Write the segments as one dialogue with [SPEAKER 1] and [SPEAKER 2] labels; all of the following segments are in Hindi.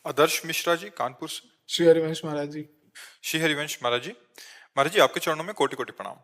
[SPEAKER 1] आदर्श मिश्रा जी, कानपुर से।
[SPEAKER 2] श्री हरिवंश महाराज जी।
[SPEAKER 1] श्री हरिवंश महाराज जी। महाराज जी, आपके चरणों में कोटि कोटि प्रणाम।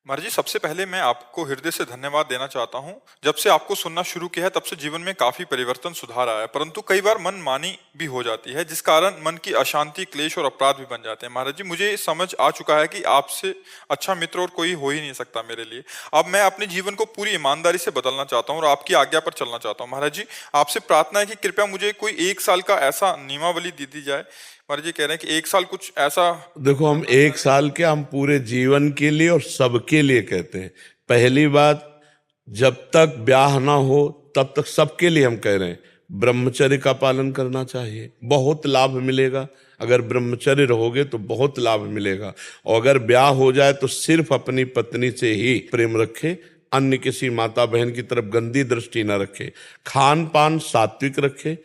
[SPEAKER 1] महाराज जी, सबसे पहले मैं आपको हृदय से धन्यवाद देना चाहता हूं। जब से आपको सुनना शुरू किया है तब से जीवन में काफी परिवर्तन, सुधार आया है, परंतु कई बार मन मानी भी हो जाती है, जिस कारण मन की अशांति, क्लेश और अपराध भी बन जाते हैं। महाराज जी, मुझे समझ आ चुका है कि आपसे अच्छा मित्र और कोई हो ही नहीं सकता मेरे लिए। अब मैं अपने जीवन को पूरी ईमानदारी से बदलना चाहता हूँ और आपकी आज्ञा पर चलना चाहता हूँ। महाराज जी, आपसे प्रार्थना है कि कृपया मुझे कोई 1 साल का ऐसा नियमावली दे दी जाए। महाराज जी कह रहे हैं कि 1 साल कुछ ऐसा।
[SPEAKER 3] देखो, हम 1 साल के, हम पूरे जीवन के लिए और सबके लिए कहते हैं। पहली बात, जब तक ब्याह ना हो तब तक सबके लिए हम कह रहे हैं ब्रह्मचर्य का पालन करना चाहिए, बहुत लाभ मिलेगा। अगर ब्रह्मचर्य रहोगे तो बहुत लाभ मिलेगा। और अगर ब्याह हो जाए तो सिर्फ अपनी पत्नी से ही प्रेम रखे, अन्य किसी माता बहन की तरफ गंदी दृष्टि न रखे। खान पान सात्विक रखे,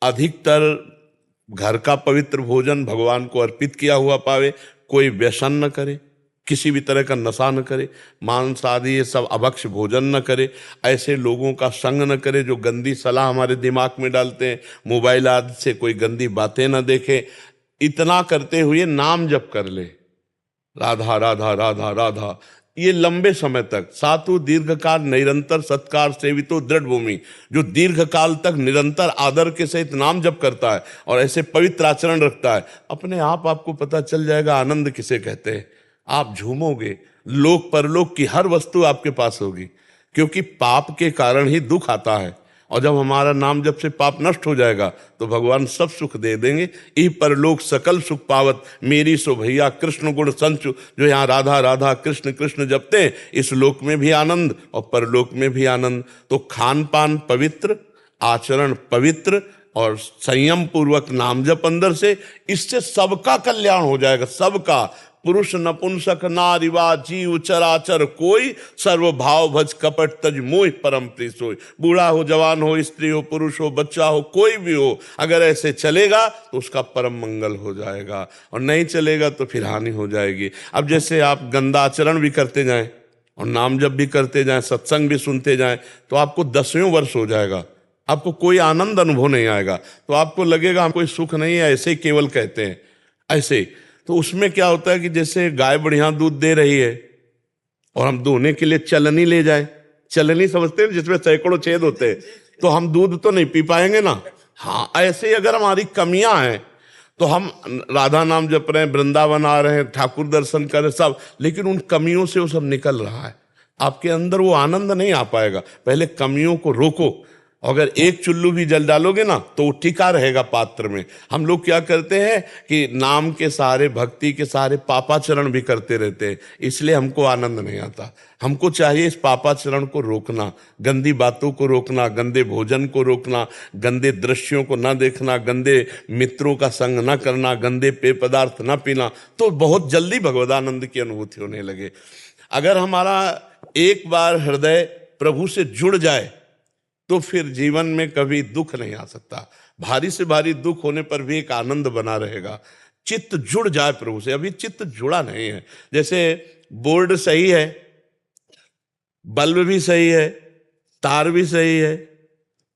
[SPEAKER 3] अधिकतर घर का पवित्र भोजन भगवान को अर्पित किया हुआ पावे, कोई व्यसन न करे, किसी भी तरह का नशा न करे, मांस आदि ये सब अभक्ष भोजन न करे, ऐसे लोगों का संग न करे जो गंदी सलाह हमारे दिमाग में डालते हैं, मोबाइल आदि से कोई गंदी बातें न देखे। इतना करते हुए नाम जप कर ले, राधा राधा राधा राधा, ये लंबे समय तक। सातु दीर्घकाल निरंतर सत्कार सेवितो दृढ़ भूमि, जो दीर्घ काल तक निरंतर आदर के सहित नाम जप करता है और ऐसे पवित्र आचरण रखता है, अपने आप आपको पता चल जाएगा आनंद किसे कहते हैं। आप झूमोगे, लोक परलोक की हर वस्तु आपके पास होगी, क्योंकि पाप के कारण ही दुख आता है। और जब हमारा नाम जब से पाप नष्ट हो जाएगा तो भगवान सब सुख दे देंगे। ई परलोक सकल सुख पावत, मेरी सो भैया कृष्ण गुण संचु। जो यहाँ राधा राधा कृष्ण कृष्ण जपते हैं, इस लोक में भी आनंद और परलोक में भी आनंद। तो खान पान पवित्र, आचरण पवित्र और संयम पूर्वक नाम जप अंदर से, इससे सबका कल्याण हो जाएगा, सबका। पुरुष नपुंसक नारीवा जीव चराचर कोई, सर्व भाव भज कपट तज मोह परम प्रिय सोई। बूढ़ा हो, जवान हो, स्त्री हो, पुरुष हो, बच्चा हो, कोई भी हो, अगर ऐसे चलेगा तो उसका परम मंगल हो जाएगा, और नहीं चलेगा तो फिर हानि हो जाएगी। अब जैसे आप गंदा आचरण भी करते जाएं और नाम जप भी करते जाएं, सत्संग भी सुनते जाएं, तो आपको 10वें वर्ष हो जाएगा, आपको कोई आनंद अनुभव नहीं आएगा। तो आपको लगेगा हम कोई सुख नहीं है, ऐसे ही केवल कहते हैं ऐसे। तो उसमें क्या होता है कि जैसे गाय बढ़िया दूध दे रही है और हम दोहने के लिए चलनी ले जाए, चलनी समझते हैं जिसमें सैकड़ों छेद होते हैं, तो हम दूध तो नहीं पी पाएंगे ना। हाँ, ऐसे ही अगर हमारी कमियां हैं तो हम राधा नाम जप रहे हैं, वृंदावन आ रहे हैं, ठाकुर दर्शन कर रहे सब, लेकिन उन कमियों से वो सब निकल रहा है, आपके अंदर वो आनंद नहीं आ पाएगा। पहले कमियों को रोको। अगर एक चुल्लू भी जल डालोगे ना तो वो टिका रहेगा पात्र में। हम लोग क्या करते हैं कि नाम के सहारे, भक्ति के सहारे पापाचरण भी करते रहते हैं, इसलिए हमको आनंद नहीं आता। हमको चाहिए इस पापाचरण को रोकना, गंदी बातों को रोकना, गंदे भोजन को रोकना, गंदे दृश्यों को ना देखना, गंदे मित्रों का संग ना करना, गंदे पेय पदार्थ ना पीना, तो बहुत जल्दी भगवदानंद की अनुभूति होने लगे। अगर हमारा एक बार हृदय प्रभु से जुड़ जाए तो फिर जीवन में कभी दुख नहीं आ सकता। भारी से भारी दुख होने पर भी एक आनंद बना रहेगा। चित्त जुड़ जाए प्रभु से। अभी चित्त जुड़ा नहीं है। जैसे बोर्ड सही है, बल्ब भी सही है, तार भी सही है,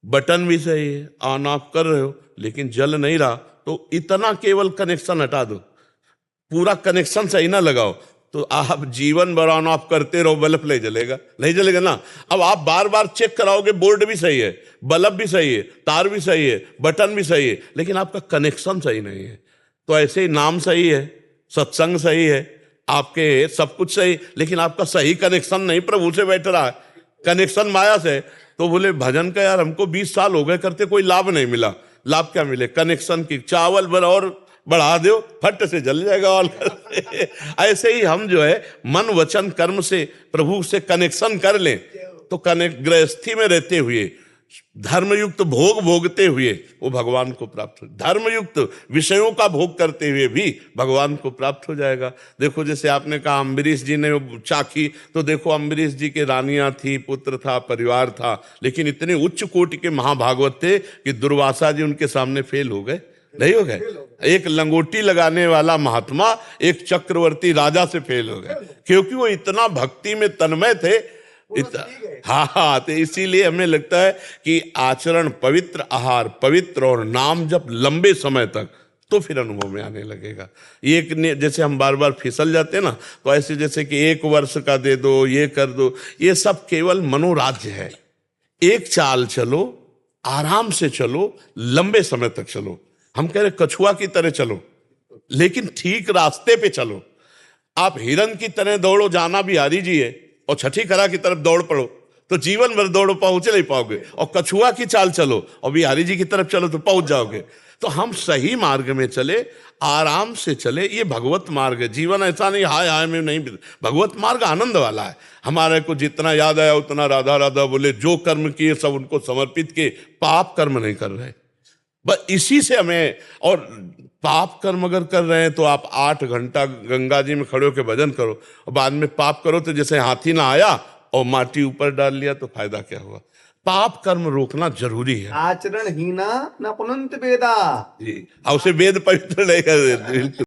[SPEAKER 3] बटन भी सही है, ऑन ऑफ कर रहे हो, लेकिन जल नहीं रहा, तो इतना केवल कनेक्शन हटा दो, पूरा कनेक्शन सही ना लगाओ, तो आप जीवन भर ऑन ऑफ करते रहो, बल्ब नहीं जलेगा, नहीं जलेगा ना। अब आप बार बार चेक कराओगे, बोर्ड भी सही है, बल्ब भी सही है, तार भी सही है, बटन भी सही है, लेकिन आपका कनेक्शन सही नहीं है। तो ऐसे ही नाम सही है, सत्संग सही है, आपके सब कुछ सही, लेकिन आपका सही कनेक्शन नहीं प्रभु से बैठ रहा है, कनेक्शन माया से। तो बोले भजन का यार हमको 20 साल हो गए करते, कोई लाभ नहीं मिला। लाभ क्या मिले? कनेक्शन की। चावल भर और बढ़ा दो, फट से जल जाएगा ऑल। ऐसे ही हम जो है मन वचन कर्म से प्रभु से कनेक्शन कर लें तो गृहस्थी में रहते हुए, धर्मयुक्त भोग भोगते हुए वो भगवान को प्राप्त हो, धर्मयुक्त विषयों का भोग करते हुए भी भगवान को प्राप्त हो जाएगा। देखो, जैसे आपने कहा अम्बरीश जी ने चाखी, तो देखो अम्बरीश जी के रानियां थी, पुत्र था, परिवार था, लेकिन इतने उच्च कोटि के महाभागवत थे कि दुर्वासा जी उनके सामने फेल हो गए, नहीं हो गए। एक लंगोटी लगाने वाला महात्मा एक चक्रवर्ती राजा से फेल हो गए, क्योंकि वो इतना भक्ति में तन्मय थे। हाँ, तो इसीलिए हमें लगता है कि आचरण पवित्र, आहार पवित्र और नाम जप लंबे समय तक, तो फिर अनुभव में आने लगेगा। जैसे हम बार बार फिसल जाते हैं ना, तो ऐसे जैसे कि 1 वर्ष का दे दो, ये कर दो, ये सब केवल मनोराज्य है। एक चाल चलो, आराम से चलो, लंबे समय तक चलो। हम कह रहे कछुआ की तरह चलो, लेकिन ठीक रास्ते पे चलो। आप हिरन की तरह दौड़ो, जाना बिहारी जी है, और छठी कला की तरफ दौड़ पड़ो तो जीवन भर दौड़ो, पहुंच नहीं पाओगे। और कछुआ की चाल चलो और बिहारी जी की तरफ चलो तो पहुंच जाओगे। तो हम सही मार्ग में चले, आराम से चले, ये भगवत मार्ग है। जीवन ऐसा नहीं हाय हाय में नहीं, भगवत मार्ग आनंद वाला है। हमारे को जितना याद आया उतना राधा राधा बोले, जो कर्म किए सब उनको समर्पित किए, पाप कर्म नहीं कर रहे। बस इसी से हमें, और पाप कर्म अगर कर रहे हैं तो आप 8 घंटा गंगा जी में खड़े होकर भजन करो, और बाद में पाप करो तो जैसे हाथी ना आया और माटी ऊपर डाल लिया, तो फायदा क्या हुआ। पाप कर्म रोकना जरूरी है।
[SPEAKER 2] आचरण हीना न पुनंत वेदा।
[SPEAKER 3] जी, और उसे वेद पवित्र नहीं कर देते।